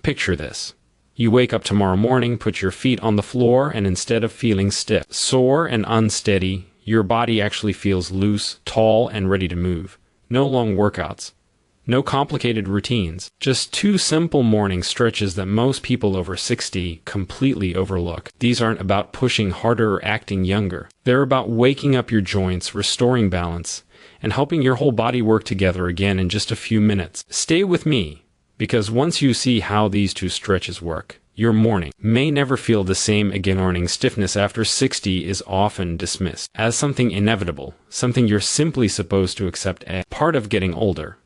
Picture this. You wake up tomorrow morning, put your feet on the floor, and instead of feeling stiff, sore, and unsteady, your body actually feels loose, tall, and ready to move. No long workouts. No complicated routines. Just 2 simple morning stretches that most people over 60 completely overlook. These aren't about pushing harder or acting younger. They're about waking up your joints, restoring balance, and helping your whole body work together again in just a few minutes. Stay with me, because once you see how these 2 stretches work, your morning may never feel the same again. Morning stiffness after 60 is often dismissed as something inevitable, something you're simply supposed to accept as part of getting older.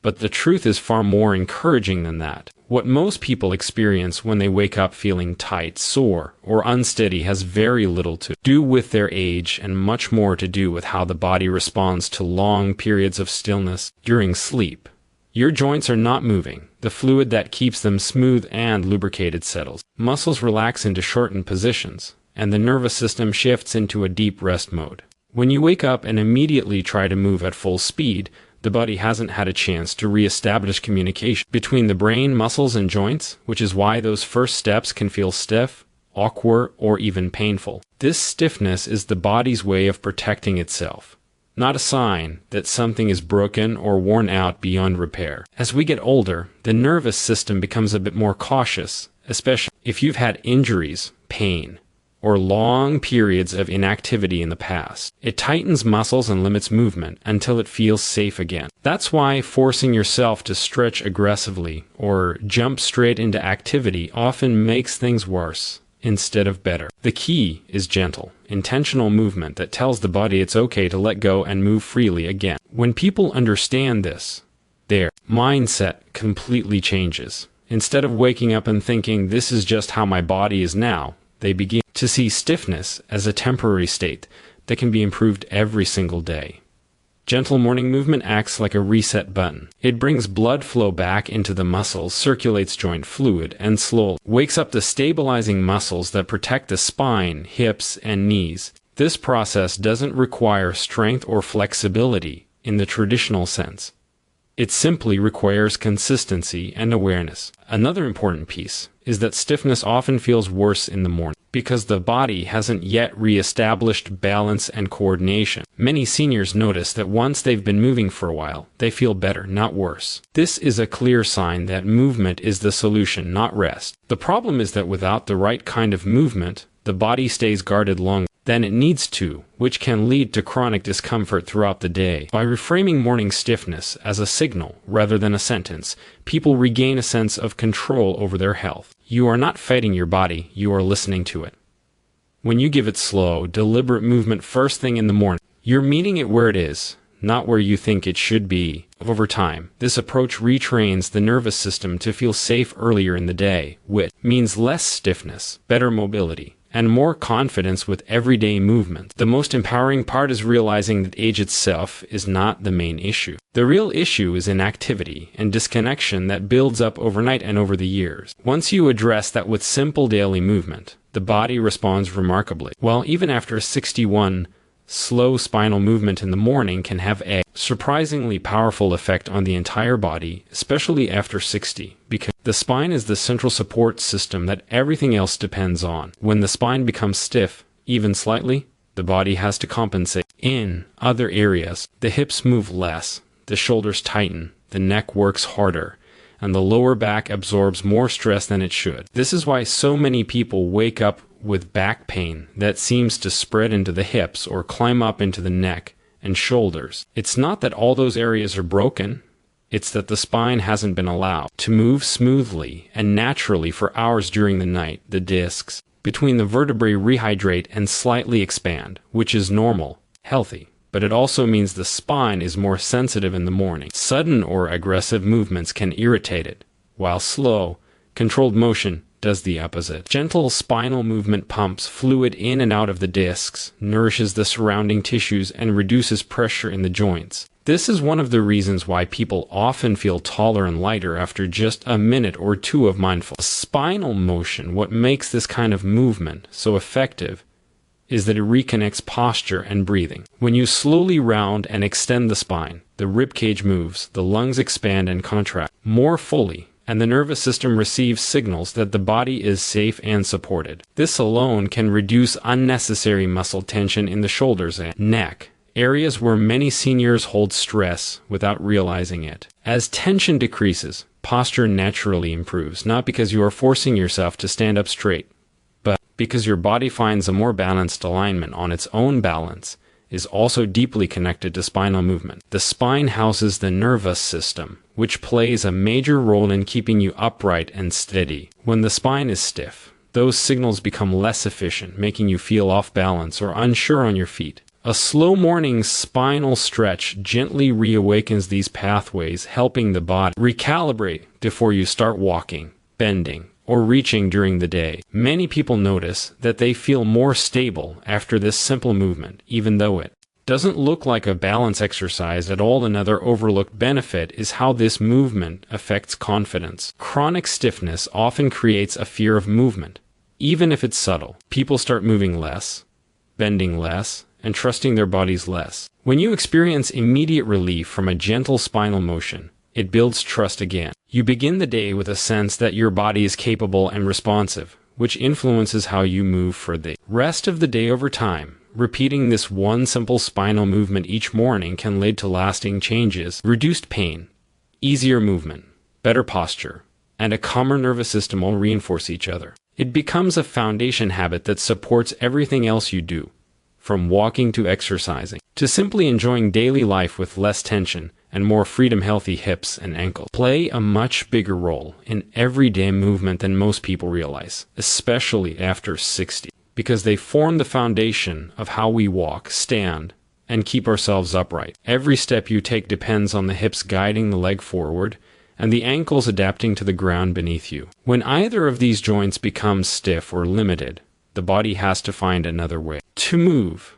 But the truth is far more encouraging than that. What most people experience when they wake up feeling tight, sore, or unsteady has very little to do with their age and much more to do with how the body responds to long periods of stillness during sleep. Your joints are not moving. The fluid that keeps them smooth and lubricated settles. Muscles relax into shortened positions, and the nervous system shifts into a deep rest mode. When you wake up and immediately try to move at full speed, the body hasn't had a chance to re-establish communication between the brain, muscles, and joints, which is why those first steps can feel stiff, awkward, or even painful. This stiffness is the body's way of protecting itself, not a sign that something is broken or worn out beyond repair. As we get older, the nervous system becomes a bit more cautious, especially if you've had injuries, pain, or long periods of inactivity in the past. It tightens muscles and limits movement until it feels safe again. That's why forcing yourself to stretch aggressively or jump straight into activity often makes things worse instead of better. The key is gentle, intentional movement that tells the body it's okay to let go and move freely again. When people understand this, their mindset completely changes. Instead of waking up and thinking, this is just how my body is now, they begin to see stiffness as a temporary state that can be improved every single day. Gentle morning movement acts like a reset button. It brings blood flow back into the muscles, circulates joint fluid, and slowly wakes up the stabilizing muscles that protect the spine, hips, and knees. This process doesn't require strength or flexibility in the traditional sense. It simply requires consistency and awareness. Another important piece is that stiffness often feels worse in the morning because the body hasn't yet re-established balance and coordination. Many seniors notice that once they've been moving for a while, they feel better, not worse. This is a clear sign that movement is the solution, not rest. The problem is that without the right kind of movement, the body stays guarded longer than it needs to, which can lead to chronic discomfort throughout the day. By reframing morning stiffness as a signal rather than a sentence, people regain a sense of control over their health. You are not fighting your body, you are listening to it. When you give it slow, deliberate movement first thing in the morning, you're meeting it where it is, not where you think it should be. Over time, this approach retrains the nervous system to feel safe earlier in the day, which means less stiffness, better mobility, and more confidence with everyday movement. The most empowering part is realizing that age itself is not the main issue. The real issue is inactivity and disconnection that builds up overnight and over the years. Once you address that with simple daily movement, the body responds remarkably. Well, even after 61, slow spinal movement in the morning can have a surprisingly powerful effect on the entire body, especially after 60, because the spine is the central support system that everything else depends on. When the spine becomes stiff, even slightly, the body has to compensate. In other areas, the hips move less, the shoulders tighten, the neck works harder, and the lower back absorbs more stress than it should. This is why so many people wake up with back pain that seems to spread into the hips or climb up into the neck and shoulders. It's not that all those areas are broken. It's that the spine hasn't been allowed to move smoothly and naturally for hours during the night. The discs between the vertebrae rehydrate and slightly expand, which is normal, healthy. But it also means the spine is more sensitive in the morning. Sudden or aggressive movements can irritate it, while slow, controlled motion does the opposite. Gentle spinal movement pumps fluid in and out of the discs, nourishes the surrounding tissues, and reduces pressure in the joints. This is one of the reasons why people often feel taller and lighter after just a minute or two of mindful spinal motion. What makes this kind of movement so effective is that it reconnects posture and breathing. When you slowly round and extend the spine, the ribcage moves, the lungs expand and contract more fully, and the nervous system receives signals that the body is safe and supported. This alone can reduce unnecessary muscle tension in the shoulders and neck, areas where many seniors hold stress without realizing it. As tension decreases, posture naturally improves, not because you are forcing yourself to stand up straight, but because your body finds a more balanced alignment on its own. Balance is also deeply connected to spinal movement. The spine houses the nervous system, which plays a major role in keeping you upright and steady. When the spine is stiff, those signals become less efficient, making you feel off balance or unsure on your feet. A slow morning spinal stretch gently reawakens these pathways, helping the body recalibrate before you start walking, bending, or reaching during the day. Many people notice that they feel more stable after this simple movement, even though it doesn't look like a balance exercise at all. Another overlooked benefit is how this movement affects confidence. Chronic stiffness often creates a fear of movement, even if it's subtle. People start moving less, bending less, and trusting their bodies less. When you experience immediate relief from a gentle spinal motion, it builds trust again. You begin the day with a sense that your body is capable and responsive, which influences how you move for the rest of the day. Over time, repeating this one simple spinal movement each morning can lead to lasting changes. Reduced pain, easier movement, better posture, and a calmer nervous system all reinforce each other. It becomes a foundation habit that supports everything else you do, from walking to exercising, to simply enjoying daily life with less tension and more freedom. Healthy hips and ankles play a much bigger role in everyday movement than most people realize, especially after 60, because they form the foundation of how we walk, stand, and keep ourselves upright. Every step you take depends on the hips guiding the leg forward and the ankles adapting to the ground beneath you. When either of these joints becomes stiff or limited, the body has to find another way to move,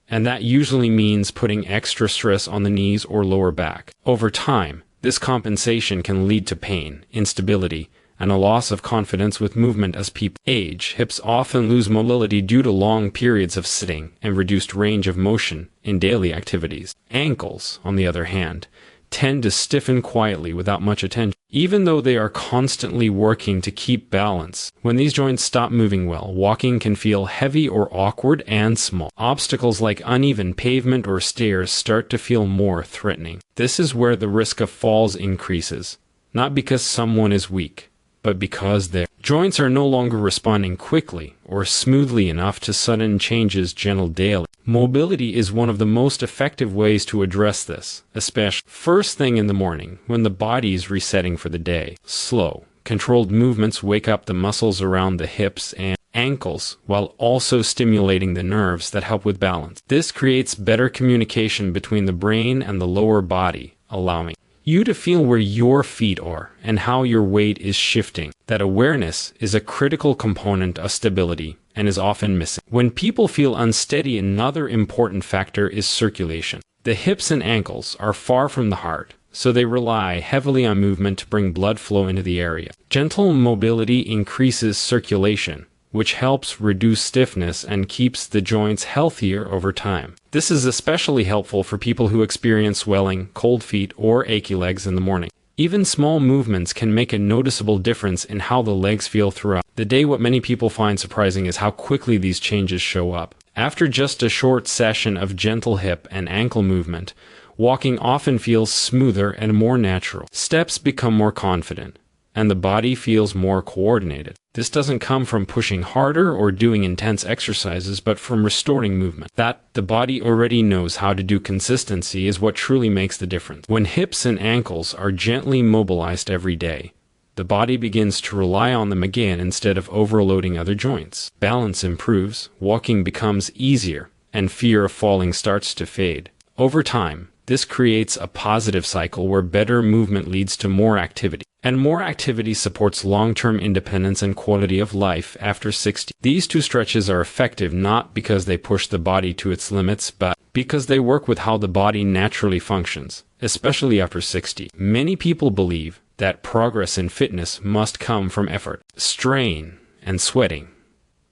and that usually means putting extra stress on the knees or lower back. Over time, this compensation can lead to pain, instability, and a loss of confidence with movement. As people age, hips often lose mobility due to long periods of sitting and reduced range of motion in daily activities. Ankles, on the other hand, tend to stiffen quietly without much attention, even though they are constantly working to keep balance. When these joints stop moving well, walking can feel heavy or awkward and small. Obstacles like uneven pavement or stairs start to feel more threatening. This is where the risk of falls increases, not because someone is weak, but because their joints are no longer responding quickly or smoothly enough to sudden changes. Gentle daily mobility is one of the most effective ways to address this, especially first thing in the morning when the body is resetting for the day. Slow, controlled movements wake up the muscles around the hips and ankles while also stimulating the nerves that help with balance. This creates better communication between the brain and the lower body, allowing you to feel where your feet are and how your weight is shifting. That awareness is a critical component of stability and is often missing. When people feel unsteady, another important factor is circulation. The hips and ankles are far from the heart, so they rely heavily on movement to bring blood flow into the area. Gentle mobility increases circulation, which helps reduce stiffness and keeps the joints healthier over time. This is especially helpful for people who experience swelling, cold feet, or achy legs in the morning. Even small movements can make a noticeable difference in how the legs feel throughout the day. What many people find surprising is how quickly these changes show up. After just a short session of gentle hip and ankle movement, walking often feels smoother and more natural. Steps become more confident, and the body feels more coordinated. This doesn't come from pushing harder or doing intense exercises, but from restoring movement that the body already knows how to do. Consistency is what truly makes the difference. When hips and ankles are gently mobilized every day, the body begins to rely on them again instead of overloading other joints. Balance improves, walking becomes easier, and fear of falling starts to fade. Over time, this creates a positive cycle where better movement leads to more activity, and more activity supports long-term independence and quality of life after 60. These two stretches are effective not because they push the body to its limits, but because they work with how the body naturally functions, especially after 60. Many people believe that progress in fitness must come from effort, strain, and sweating,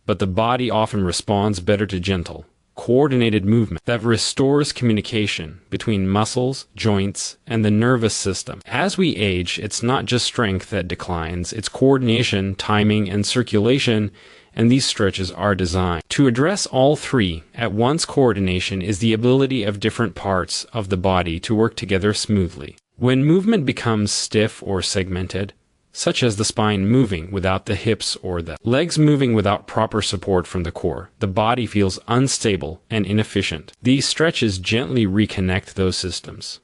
but the body often responds better to gentle, coordinated movement that restores communication between muscles, joints, and the nervous system. As we age, it's not just strength that declines, it's coordination, timing, and circulation, and these stretches are designed to address all three at once. Coordination is the ability of different parts of the body to work together smoothly. When movement becomes stiff or segmented, such as the spine moving without the hips or the legs moving without proper support from the core, the body feels unstable and inefficient. These stretches gently reconnect those systems.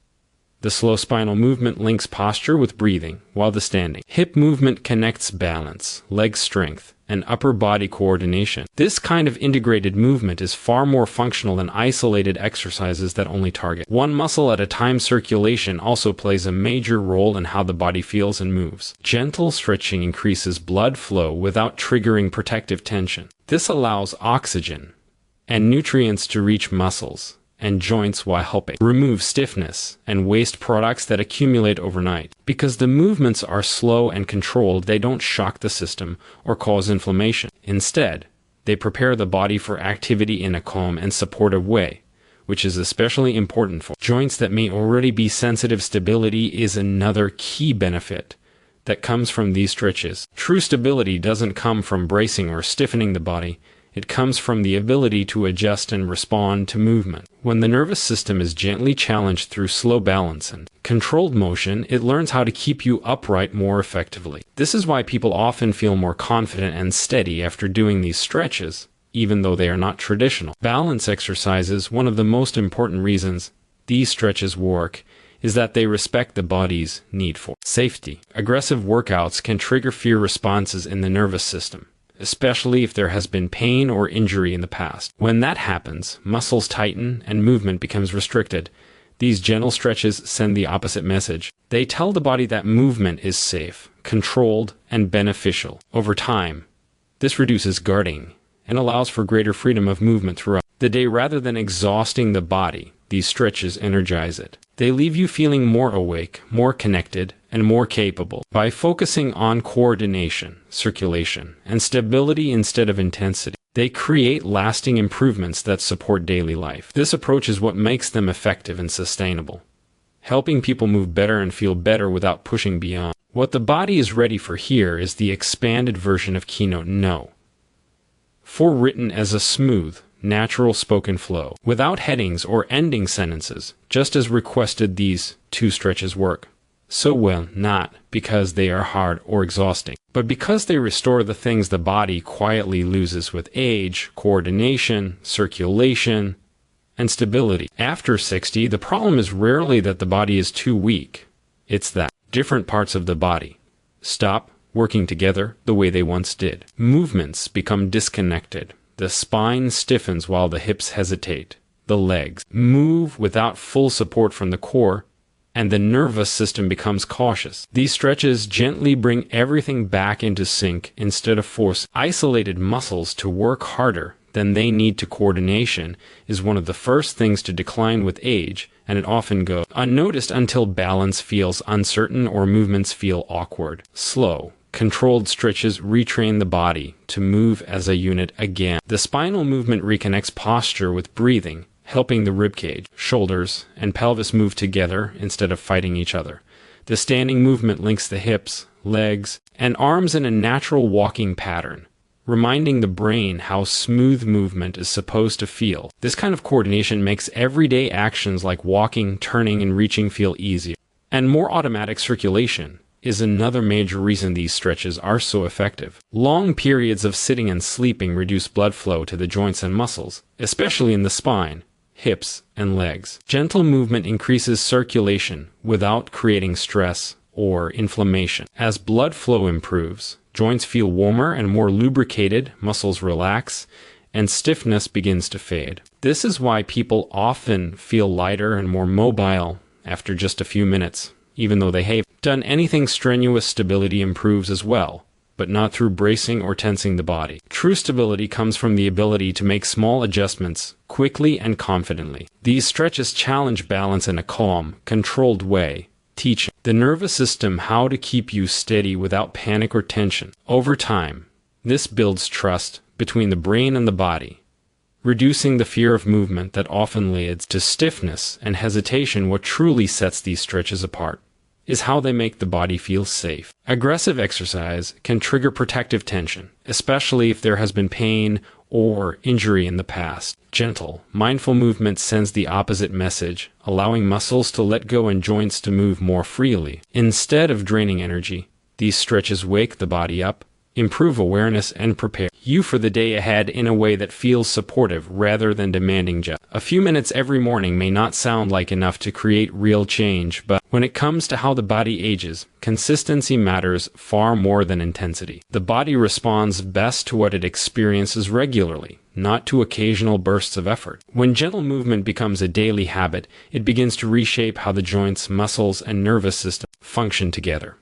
The slow spinal movement links posture with breathing, while the standing hip movement connects balance, leg strength, and upper body coordination. This kind of integrated movement is far more functional than isolated exercises that only target one muscle at a time. Circulation also plays a major role in how the body feels and moves. Gentle stretching increases blood flow without triggering protective tension. This allows oxygen and nutrients to reach muscles and joints while helping remove stiffness and waste products that accumulate overnight. Because the movements are slow and controlled, they don't shock the system or cause inflammation. Instead, they prepare the body for activity in a calm and supportive way, which is especially important for joints that may already be sensitive. Stability is another key benefit that comes from these stretches. True stability doesn't come from bracing or stiffening the body. It comes from the ability to adjust and respond to movement. When the nervous system is gently challenged through slow balance and controlled motion, it learns how to keep you upright more effectively. This is why people often feel more confident and steady after doing these stretches, even though they are not traditional balance exercises. One of the most important reasons these stretches work is that they respect the body's need for safety. Aggressive workouts can trigger fear responses in the nervous system, especially if there has been pain or injury in the past. When that happens, muscles tighten and movement becomes restricted. These gentle stretches send the opposite message. They tell the body that movement is safe, controlled, and beneficial. Over time, this reduces guarding and allows for greater freedom of movement throughout the day. Rather than exhausting the body, these stretches energize it. They leave you feeling more awake, more connected, and more capable. By focusing on coordination, circulation, and stability instead of intensity, they create lasting improvements that support daily life. This approach is what makes them effective and sustainable, helping people move better and feel better without pushing beyond what the body is ready for. Here is the expanded version of Keynote No. 4, written as a smooth, natural spoken flow, without headings or ending sentences, just as requested. These two stretches work so well, not because they are hard or exhausting, but because they restore the things the body quietly loses with age: coordination, circulation, and stability. After 60, the problem is rarely that the body is too weak. It's that different parts of the body stop working together the way they once did. Movements become disconnected. The spine stiffens while the hips hesitate. The legs move without full support from the core, and the nervous system becomes cautious. These stretches gently bring everything back into sync instead of force isolated muscles to work harder than they need to. Coordination is one of the first things to decline with age, and it often goes unnoticed until balance feels uncertain or movements feel awkward. Slow, controlled stretches retrain the body to move as a unit again. The spinal movement reconnects posture with breathing, helping the ribcage, shoulders, and pelvis move together instead of fighting each other. The standing movement links the hips, legs, and arms in a natural walking pattern, reminding the brain how smooth movement is supposed to feel. This kind of coordination makes everyday actions like walking, turning, and reaching feel easier. And more automatic circulation is another major reason these stretches are so effective. Long periods of sitting and sleeping reduce blood flow to the joints and muscles, especially in the spine, hips, and legs. Gentle movement increases circulation without creating stress or inflammation. As blood flow improves, joints feel warmer and more lubricated, muscles relax, and stiffness begins to fade. This is why people often feel lighter and more mobile after just a few minutes, even though they haven't done anything strenuous. Stability improves as well, but not through bracing or tensing the body. True stability comes from the ability to make small adjustments quickly and confidently. These stretches challenge balance in a calm, controlled way, teaching the nervous system how to keep you steady without panic or tension. Over time, this builds trust between the brain and the body, reducing the fear of movement that often leads to stiffness and hesitation. What truly sets these stretches apart is how they make the body feel safe. Aggressive exercise can trigger protective tension, especially if there has been pain or injury in the past. Gentle, mindful movement sends the opposite message, allowing muscles to let go and joints to move more freely. Instead of draining energy, these stretches wake the body up, improve awareness, and prepare you for the day ahead in a way that feels supportive rather than demanding. Just a few minutes every morning may not sound like enough to create real change, but when it comes to how the body ages, consistency matters far more than intensity. The body responds best to what it experiences regularly, not to occasional bursts of effort. When gentle movement becomes a daily habit, it begins to reshape how the joints, muscles, and nervous system function together.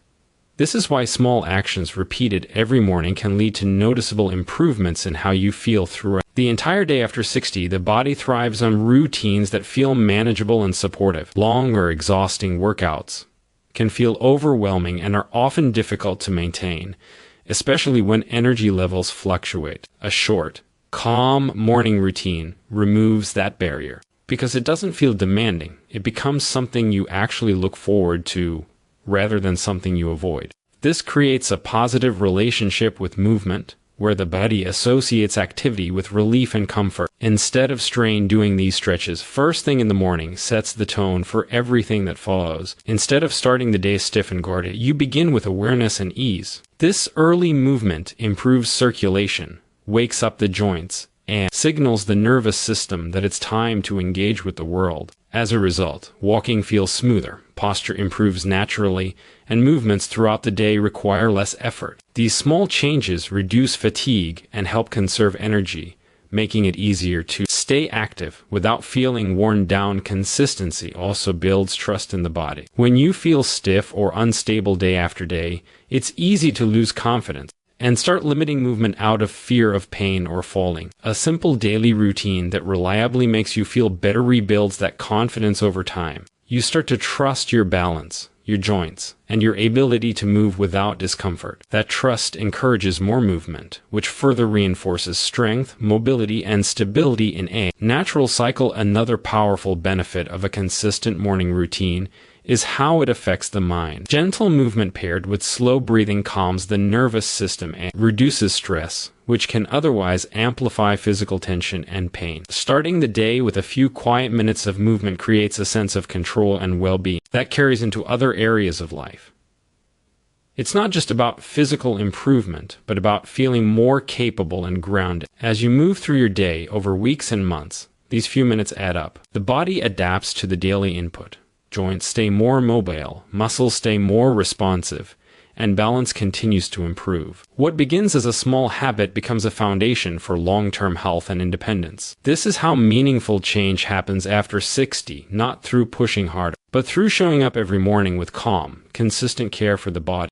This is why small actions repeated every morning can lead to noticeable improvements in how you feel throughout the entire day. After 60, the body thrives on routines that feel manageable and supportive. Long or exhausting workouts can feel overwhelming and are often difficult to maintain, especially when energy levels fluctuate. A short, calm morning routine removes that barrier. Because it doesn't feel demanding, it becomes something you actually look forward to rather than something you avoid. This creates a positive relationship with movement, where the body associates activity with relief and comfort. Instead of strain, doing these stretches first thing in the morning sets the tone for everything that follows. Instead of starting the day stiff and guarded, you begin with awareness and ease. This early movement improves circulation, wakes up the joints, and signals the nervous system that it's time to engage with the world. As a result, walking feels smoother, posture improves naturally, and movements throughout the day require less effort. These small changes reduce fatigue and help conserve energy, making it easier to stay active without feeling worn down. Consistency also builds trust in the body. When you feel stiff or unstable day after day, it's easy to lose confidence and start limiting movement out of fear of pain or falling. A simple daily routine that reliably makes you feel better rebuilds that confidence over time. You start to trust your balance, your joints, and your ability to move without discomfort. That trust encourages more movement, which further reinforces strength, mobility, and stability in a natural cycle. Another powerful benefit of a consistent morning routine is how it affects the mind. Gentle movement paired with slow breathing calms the nervous system and reduces stress, which can otherwise amplify physical tension and pain. Starting the day with a few quiet minutes of movement creates a sense of control and well-being that carries into other areas of life. It's not just about physical improvement, but about feeling more capable and grounded. As you move through your day over weeks and months, these few minutes add up. The body adapts to the daily input. Joints stay more mobile, muscles stay more responsive, and balance continues to improve. What begins as a small habit becomes a foundation for long-term health and independence. This is how meaningful change happens after 60, not through pushing harder, but through showing up every morning with calm, consistent care for the body.